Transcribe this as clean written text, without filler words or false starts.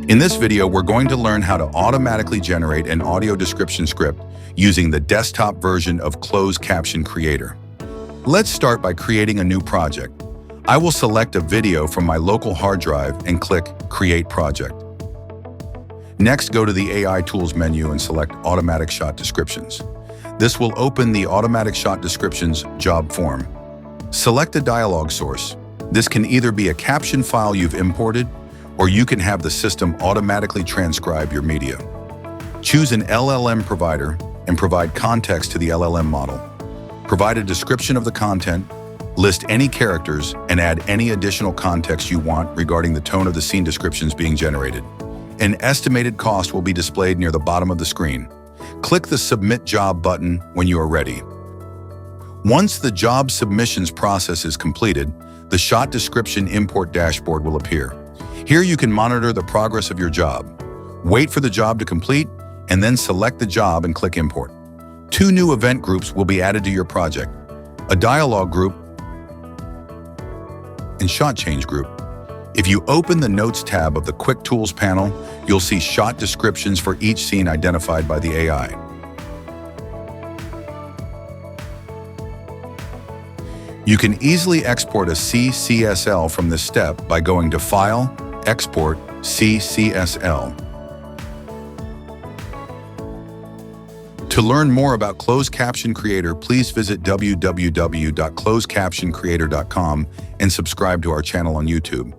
In this video, we're going to learn how to automatically generate an audio description script using the desktop version of Closed Caption Creator. Let's start by creating a new project. I will select a video from my local hard drive and click Create Project. Next, go to the AI Tools menu and select Automatic Shot Descriptions. This will open the Automatic Shot Descriptions job form. Select a dialog source. This can either be a caption file you've imported, or you can have the system automatically transcribe your media. Choose an LLM provider and provide context to the LLM model. Provide a description of the content, list any characters, and add any additional context you want regarding the tone of the scene descriptions being generated. An estimated cost will be displayed near the bottom of the screen. Click the Submit Job button when you are ready. Once the job submissions process is completed, the Shot Description Import dashboard will appear. Here you can monitor the progress of your job. Wait for the job to complete, and then select the job and click Import. 2 new event groups will be added to your project: a dialogue group and shot change group. If you open the Notes tab of the Quick Tools panel, you'll see shot descriptions for each scene identified by the AI. You can easily export a CCSL from this step by going to File, Export, CCSL. To learn more about Closed Caption Creator, please visit www.closedcaptioncreator.com and subscribe to our channel on YouTube.